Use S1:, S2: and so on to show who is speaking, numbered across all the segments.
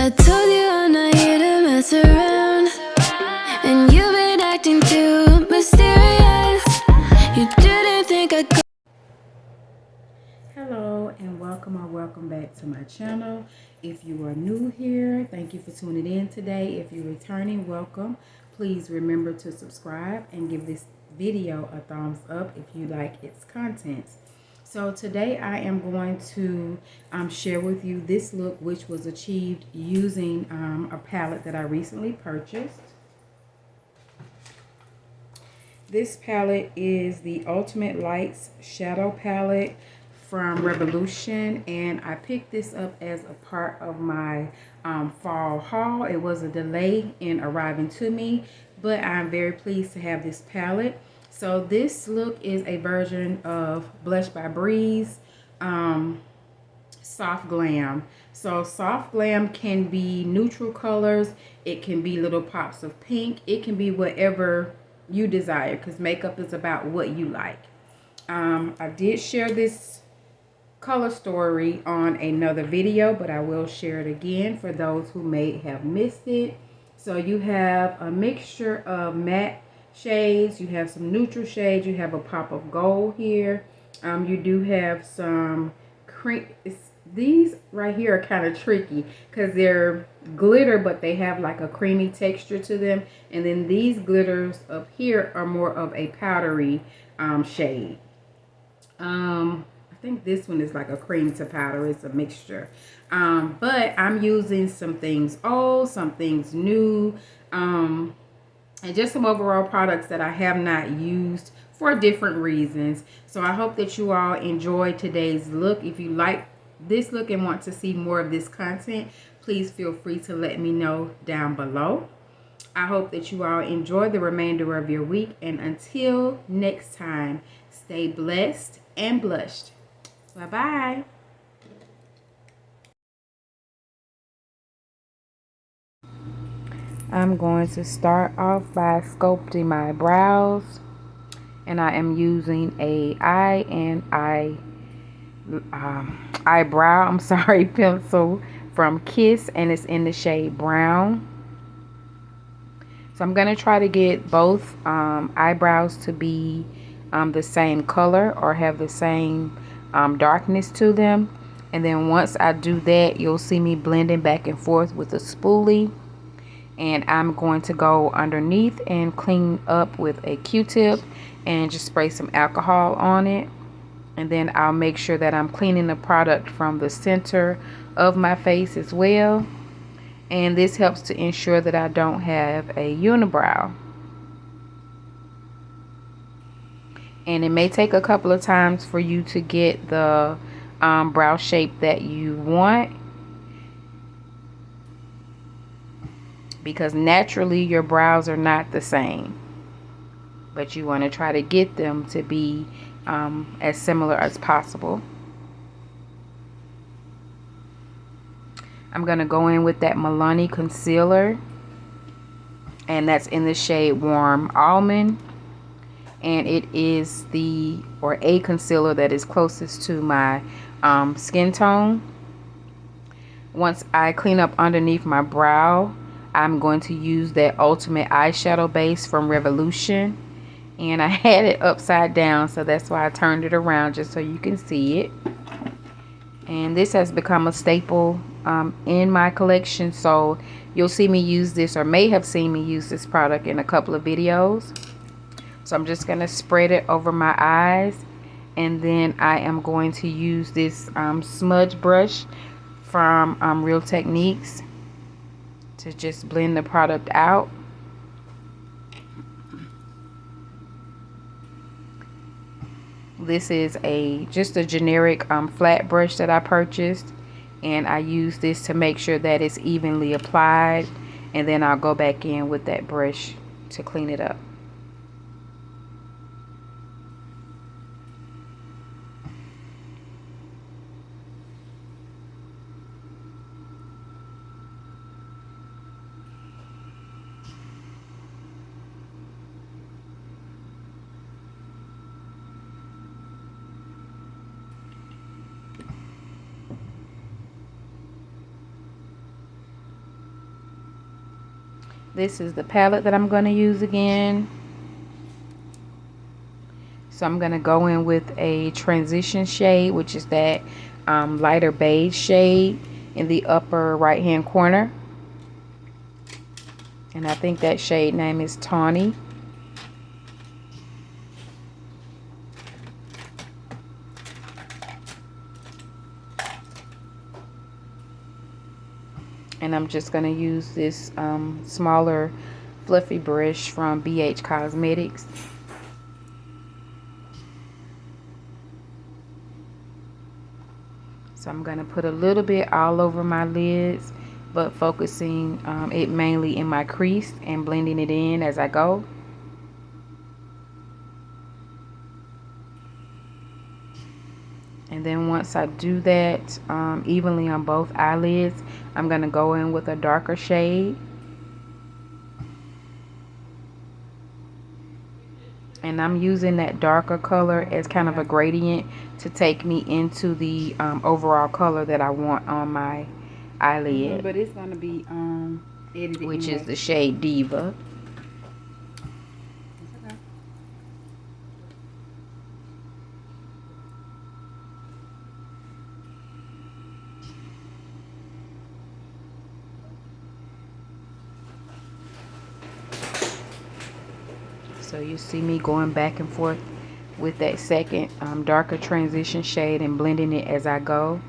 S1: I told you I'm not here to mess around, and you've been acting too mysterious. You didn't think I'd go.
S2: Hello and welcome back to my channel. If you are new here, thank you for tuning in today. If you're returning, welcome. Please remember to subscribe and give this video a thumbs up if you like its contents. So today I am going to share with you this look, which was achieved using a palette that I recently purchased. This palette is the Ultimate Lights Shadow Palette from Revolution, and I picked this up as a part of my fall haul. It was a delay in arriving to me, but I'm very pleased to have this palette. So this look is a version of Blush by Breeze Soft Glam. So Soft Glam can be neutral colors, it can be little pops of pink, it can be whatever you desire, because makeup is about what you like. I did share this color story on another video, but I will share it again for those who may have missed it. So you have a mixture of matte shades, you have some neutral shades, you have a pop of gold here. You do have some cream. These right here are kind of tricky because they're glitter, but they have like a creamy texture to them. And then these glitters up here are more of a powdery shade. I think this one is like a cream to powder. It's a mixture. But I'm using some things old, some things new, and just some overall products that I have not used for different reasons. So I hope that you all enjoyed today's look. If you like this look and want to see more of this content, please feel free to let me know down below. I hope that you all enjoy the remainder of your week, and until next time, stay blessed and blushed. Bye-bye. I'm going to start off by sculpting my brows, and I am using a eyebrow pencil from Kiss, and it's in the shade brown. So I'm going to try to get both eyebrows to be the same color or have the same darkness to them. And then once I do that, you'll see me blending back and forth with a spoolie. And I'm going to go underneath and clean up with a Q-tip and just spray some alcohol on it. And then I'll make sure that I'm cleaning the product from the center of my face as well. And this helps to ensure that I don't have a unibrow. And it may take a couple of times for you to get the brow shape that you want, because naturally your brows are not the same, but you want to try to get them to be as similar as possible. I'm going to go in with that Milani concealer, and that's in the shade Warm Almond, and it is a concealer that is closest to my skin tone. Once I clean up underneath my brow, I'm going to use that Ultimate Eyeshadow Base from Revolution, and I had it upside down, so that's why I turned it around just so you can see it. And this has become a staple in my collection, so you'll see me use this, or may have seen me use this product in a couple of videos. So I'm just going to spread it over my eyes, and then I am going to use this smudge brush from Real Techniques to just blend the product out. This is just a generic flat brush that I purchased, and I use this to make sure that it's evenly applied, and then I'll go back in with that brush to clean it up. This is the palette that I'm going to use again. So I'm going to go in with a transition shade, which is that lighter beige shade in the upper right hand corner. And I think that shade name is Tawny. And I'm just going to use this smaller fluffy brush from BH Cosmetics. So I'm going to put a little bit all over my lids, but focusing it mainly in my crease and blending it in as I go. And then once I do that evenly on both eyelids, I'm going to go in with a darker shade. And I'm using that darker color as kind of a gradient to take me into the overall color that I want on my eyelid.
S3: But it's going to be edited
S2: which
S3: anyway.
S2: is the shade Diva.
S3: Okay.
S2: So you see me going back and forth with that second darker transition shade and blending it as I go.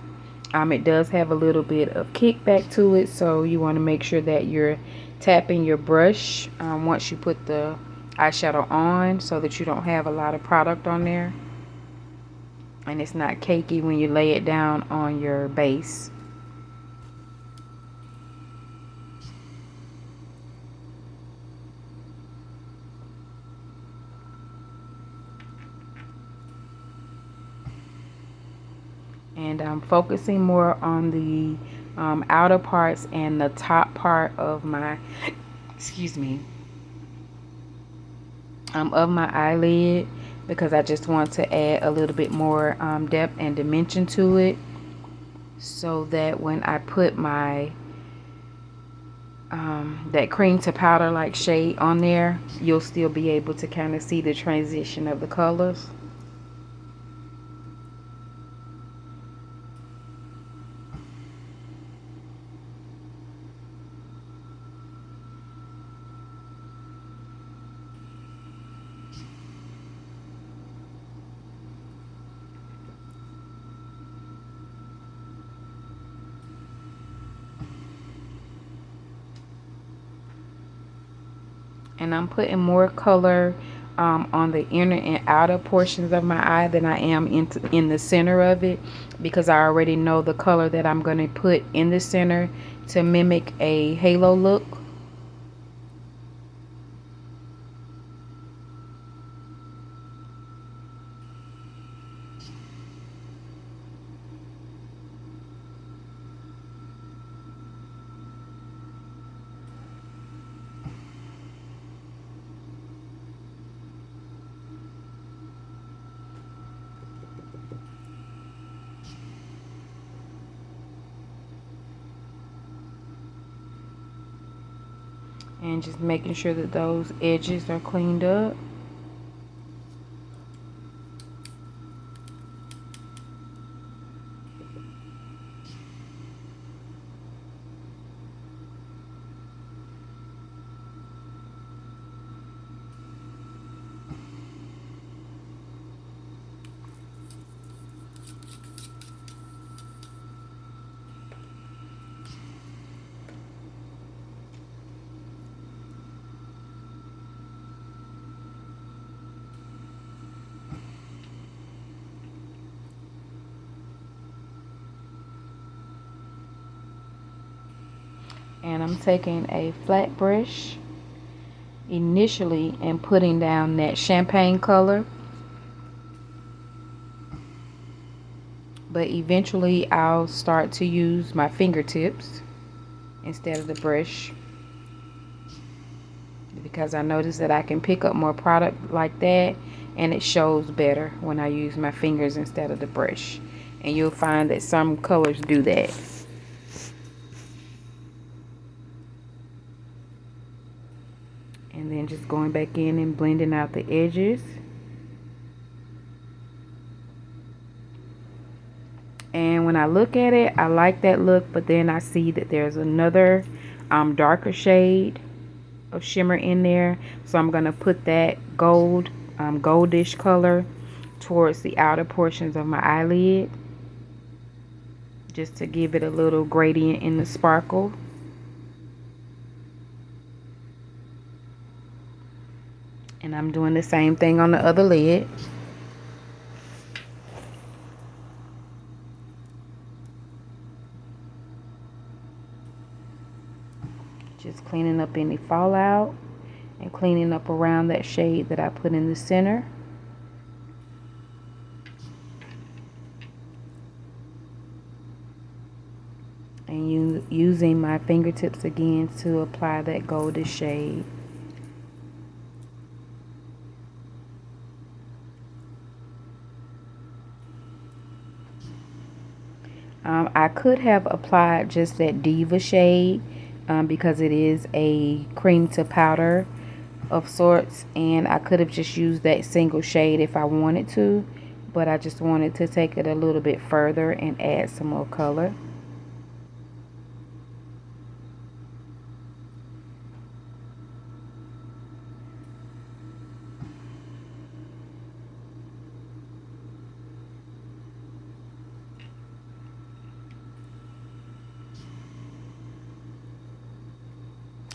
S2: It does have a little bit of kickback to it, so you want to make sure that you're tapping your brush once you put the eyeshadow on, so that you don't have a lot of product on there and it's not cakey when you lay it down on your base. And I'm focusing more on the outer parts and the top part of my of my eyelid, because I just want to add a little bit more depth and dimension to it, so that when I put my that cream to powder like shade on there, you'll still be able to kind of see the transition of the colors. And I'm putting more color on the inner and outer portions of my eye than I am in the center of it, because I already know the color that I'm going to put in the center to mimic a halo look. And just making sure that those edges are cleaned up. And I'm taking a flat brush initially and putting down that champagne color, but eventually I'll start to use my fingertips instead of the brush, because I notice that I can pick up more product like that, and it shows better when I use my fingers instead of the brush. And you'll find that some colors do that. then just going back in and blending out the edges. And when I look at it, I like that look, but then I see that there's another darker shade of shimmer in there. So I'm going to put that goldish color towards the outer portions of my eyelid, just to give it a little gradient in the sparkle. And I'm doing the same thing on the other lid. Just cleaning up any fallout and cleaning up around that shade that I put in the center. And using my fingertips again to apply that goldish shade. I could have applied just that Diva shade because it is a cream to powder of sorts, and I could have just used that single shade if I wanted to, but I just wanted to take it a little bit further and add some more color.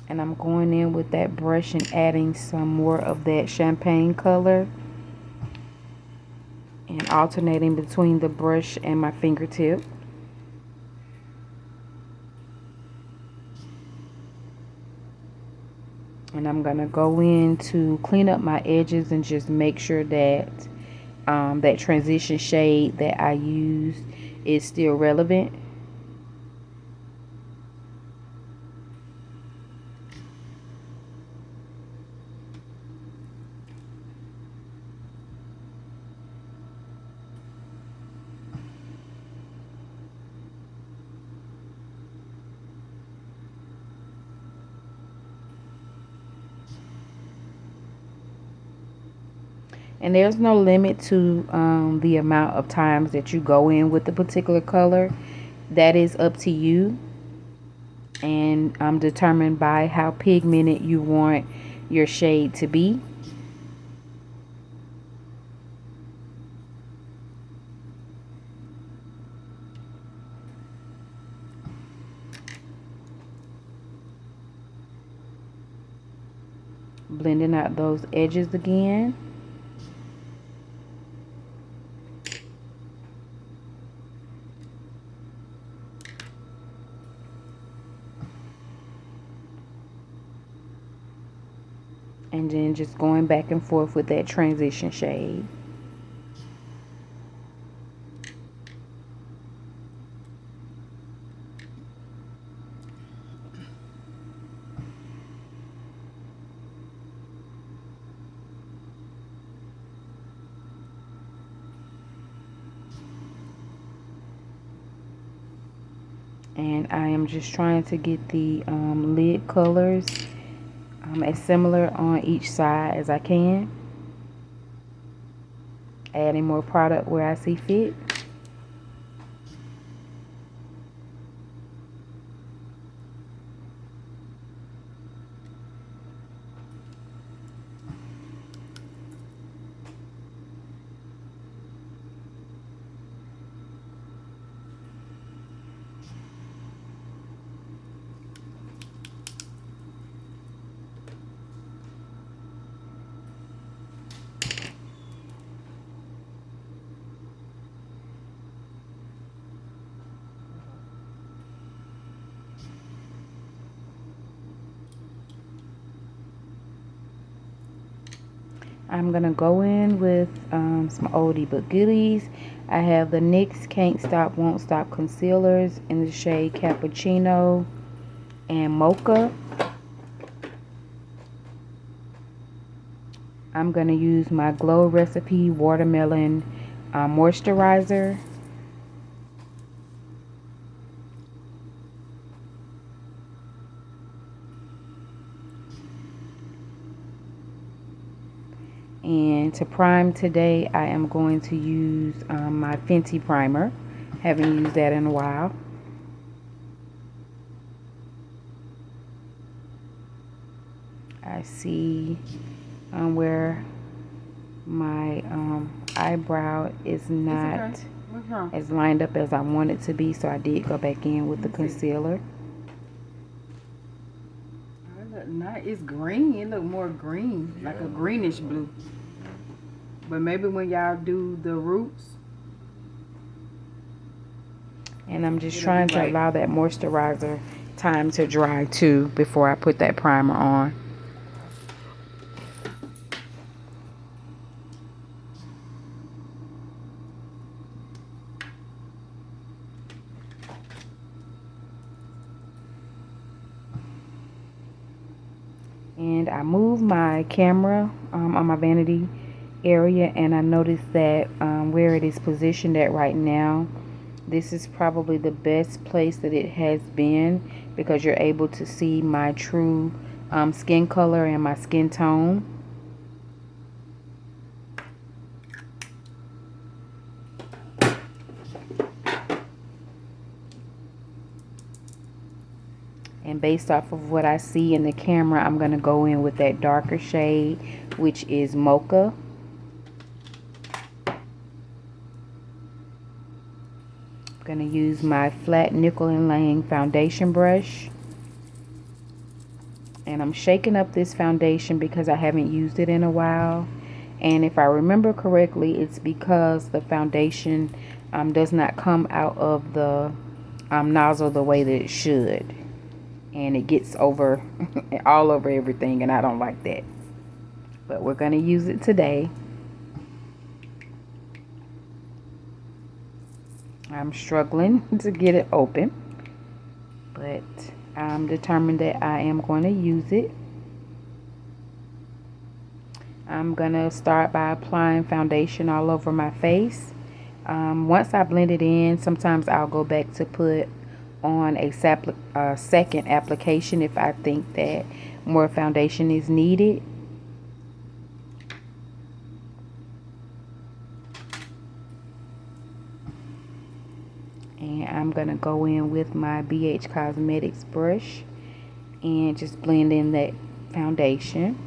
S2: And I'm going in with that brush and adding some more of that champagne color and alternating between the brush and my fingertip. And I'm gonna go in to clean up my edges and just make sure that that transition shade that I used is still relevant. And there's no limit to the amount of times that you go in with the particular color. That is up to you, and determined by how pigmented you want your shade to be. Blending out those edges again. And then just going back and forth with that transition shade. And I am just trying to get the lid colors as similar on each side as I can. Adding more product where I see fit. I'm gonna go in with some oldie but goodies. I have the NYX Can't Stop Won't Stop concealers in the shade Cappuccino and Mocha. I'm gonna use my Glow Recipe Watermelon moisturizer. And to prime today, I am going to use my Fenty primer. Haven't used that in a while. I see where my eyebrow is not as lined up as I want it to be, so I did go back in with the concealer.
S3: It's green. It look more green, like a greenish blue. But maybe when y'all do the roots.
S2: And I'm just trying to allow that moisturizer time to dry too before I put that primer on. And I moved my camera on my vanity area, and I noticed that where it is positioned at right now, this is probably the best place that it has been, because you're able to see my true skin color and my skin tone. And based off of what I see in the camera, I'm going to go in with that darker shade, which is Mocha. I'm going to use my flat nickel and lane foundation brush. And I'm shaking up this foundation because I haven't used it in a while. And if I remember correctly, it's because the foundation does not come out of the nozzle the way that it should. And it gets over all over everything, and I don't like that. But we're going to use it today. I'm struggling to get it open, but I'm determined that I am going to use it. I'm going to start by applying foundation all over my face. Once I blend it in, sometimes I'll go back to put on a second application if I think that more foundation is needed. And I'm going to go in with my BH Cosmetics brush and just blend in that foundation.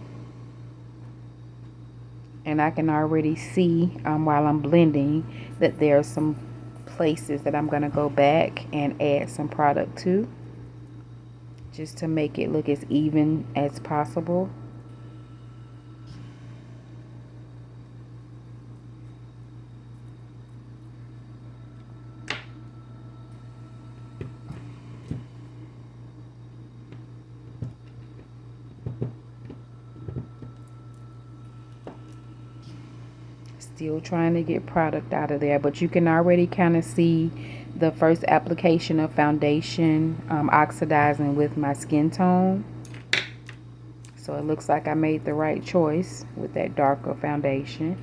S2: And I can already see while I'm blending that there are some places that I'm going to go back and add some product to, just to make it look as even as possible. Still trying to get product out of there, but you can already kind of see the first application of foundation oxidizing with my skin tone. So it looks like I made the right choice with that darker foundation.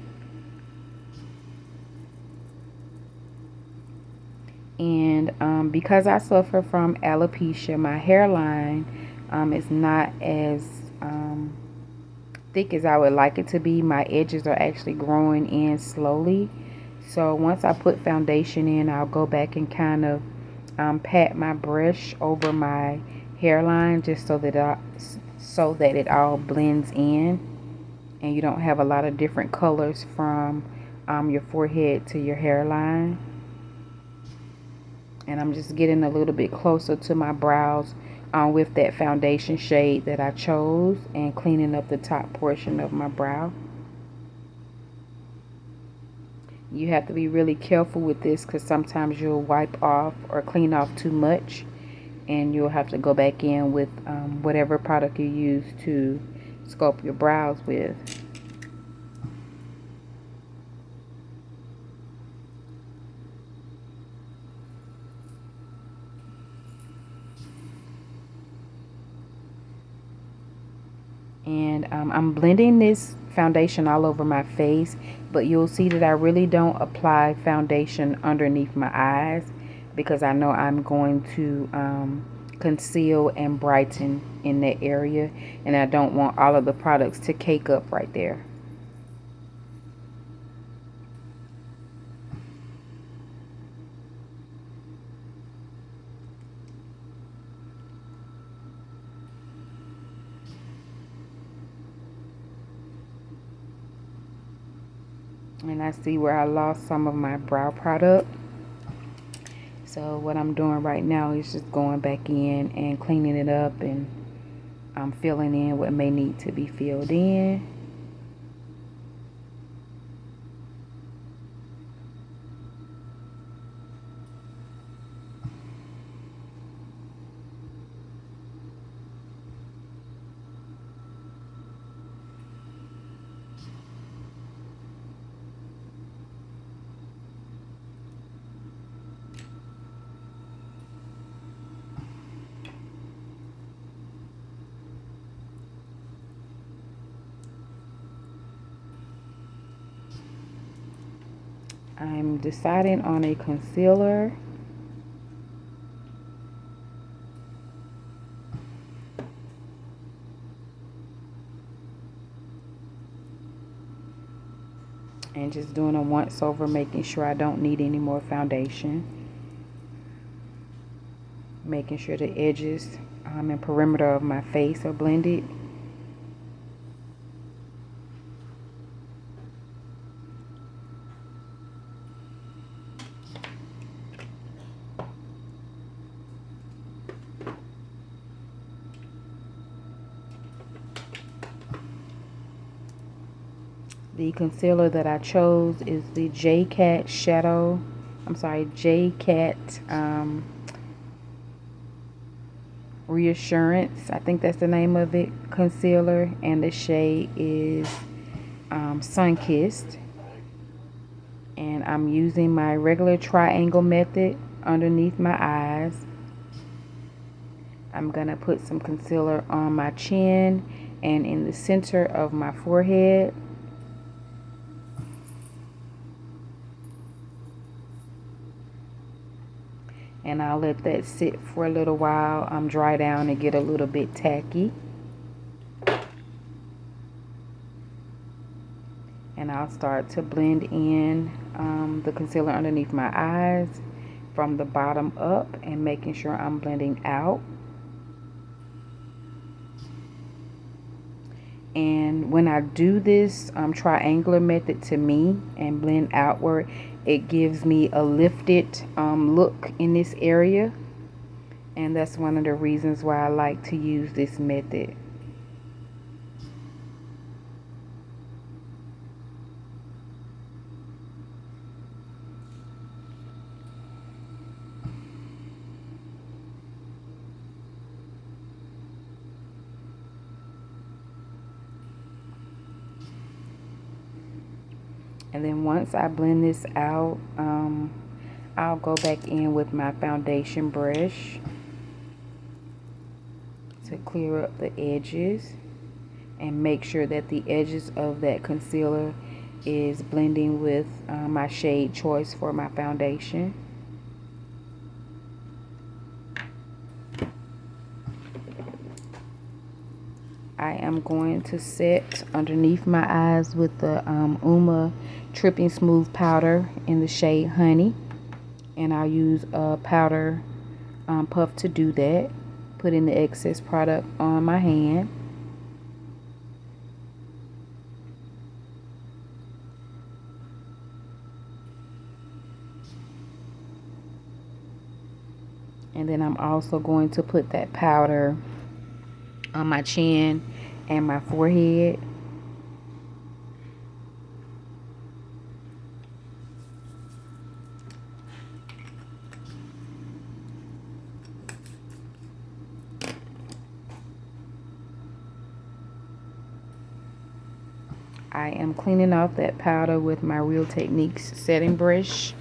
S2: And because I suffer from alopecia, my hairline is not as thick as I would like it to be. My edges are actually growing in slowly. So once I put foundation in, I'll go back and kind of pat my brush over my hairline, just so that it all blends in and you don't have a lot of different colors from your forehead to your hairline. And I'm just getting a little bit closer to my brows with that foundation shade that I chose, and cleaning up the top portion of my brow. You have to be really careful with this, because sometimes you'll wipe off or clean off too much, and you'll have to go back in with whatever product you use to sculpt your brows with. And I'm blending this foundation all over my face, but you'll see that I really don't apply foundation underneath my eyes, because I know I'm going to conceal and brighten in that area, and I don't want all of the products to cake up right there. And I see where I lost some of my brow product. So what I'm doing right now is just going back in and cleaning it up, and I'm filling in what may need to be filled in. I'm deciding on a concealer. And just doing a once over, making sure I don't need any more foundation. Making sure the edges and perimeter of my face are blended. The concealer that I chose is the J-Cat Reassurance. I think that's the name of it. Concealer, and the shade is Sunkissed. And I'm using my regular triangle method underneath my eyes. I'm gonna put some concealer on my chin and in the center of my forehead. And I'll let that sit for a little while, dry down and get a little bit tacky. And I'll start to blend in the concealer underneath my eyes from the bottom up, and making sure I'm blending out. And when I do this triangular method, to me, and blend outward, it gives me a lifted look in this area. And that's one of the reasons why I like to use this method. And then once I blend this out, I'll go back in with my foundation brush to clear up the edges and make sure that the edges of that concealer is blending with my shade choice for my foundation. I am going to set underneath my eyes with the Uma Tripping Smooth powder in the shade Honey. And I'll use a powder puff to do that. Putting the excess product on my hand. And then I'm also going to put that powder on my chin and my forehead. I am cleaning off that powder with my Real Techniques setting brush.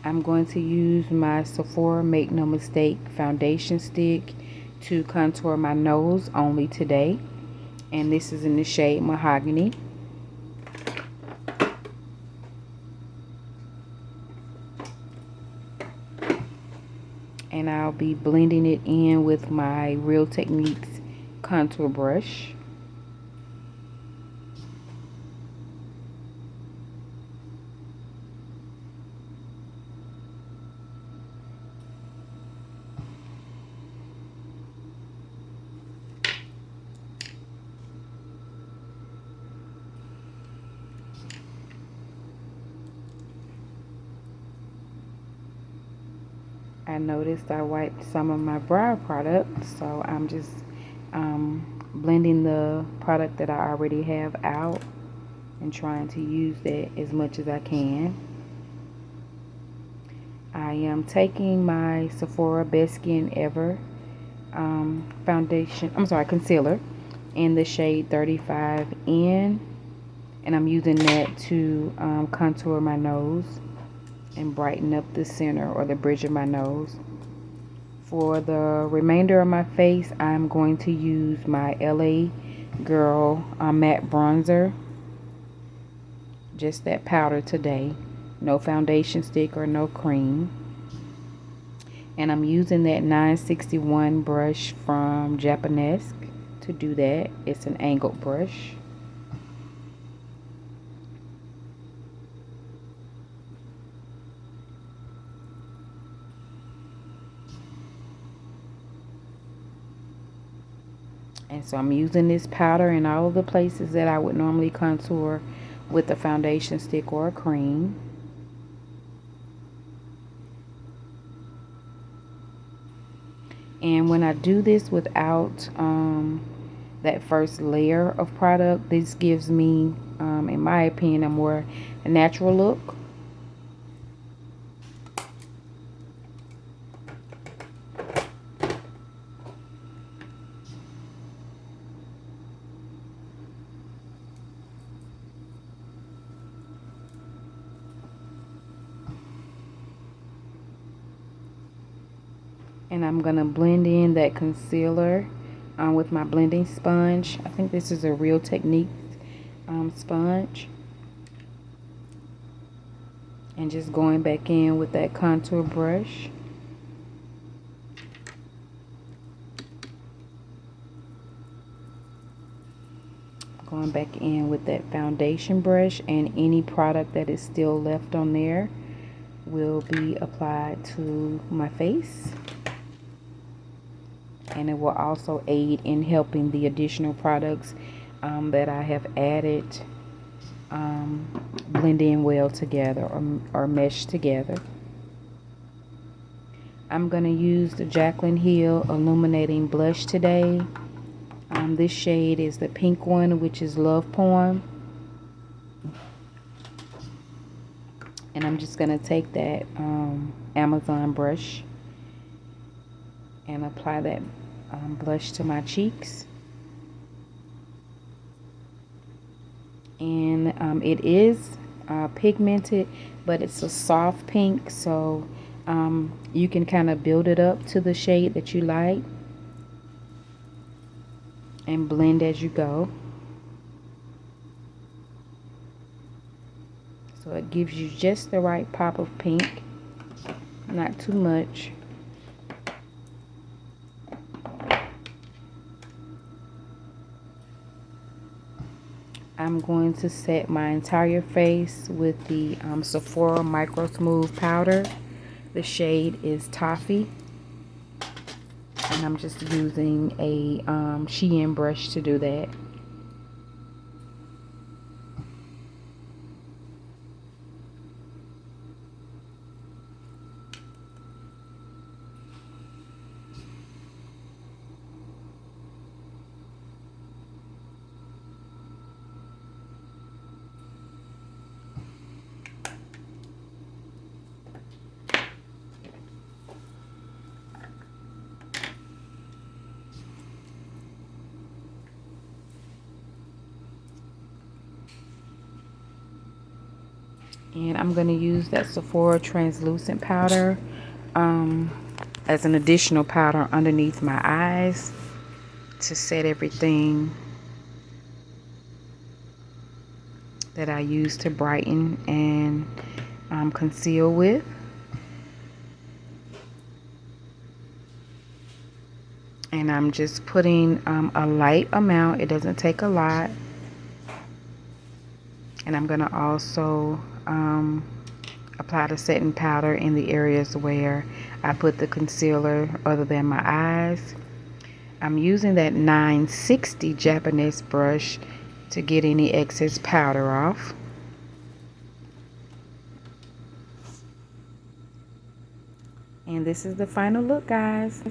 S2: I'm going to use my Sephora Make No Mistake foundation stick to contour my nose only today. And this is in the shade Mahogany. And I'll be blending it in with my Real Techniques contour brush. I noticed I wiped some of my brow product, so I'm just blending the product that I already have out and trying to use that as much as I can. I am taking my Sephora Best Skin Ever concealer in the shade 35N, and I'm using that to contour my nose and brighten up the center or the bridge of my nose. For the remainder of my face, I'm going to use my LA Girl matte bronzer, just that powder today, no foundation stick or no cream. And I'm using that 961 brush from Japanesque to do that. It's an angled brush. And so I'm using this powder in all of the places that I would normally contour with a foundation stick or a cream. And when I do this without that first layer of product, this gives me, in my opinion, a more natural look. And I'm going to blend in that concealer with my blending sponge. I think this is a Real Technique sponge. And just going back in with that contour brush. Going back in with that foundation brush, and any product that is still left on there will be applied to my face. And it will also aid in helping the additional products that I have added blend in well together or mesh together. I'm going to use the Jaclyn Hill Illuminating Blush today. This shade is the pink one, which is Love Poem. And I'm just going to take that Amazon brush and apply that blush to my cheeks. And it is pigmented, but it's a soft pink, so you can kind of build it up to the shade that you like and blend as you go. So it gives you just the right pop of pink, not too much. I'm going to set my entire face with the Sephora Micro Smooth Powder. The shade is Toffee. And I'm just using a Shein brush to do that. And I'm going to use that Sephora translucent powder as an additional powder underneath my eyes to set everything that I use to brighten and conceal with. And I'm just putting a light amount. It doesn't take a lot. And I'm going to also apply the setting powder in the areas where I put the concealer other than my eyes. I'm using that 960 Japanese brush to get any excess powder off. And this is the final look, guys.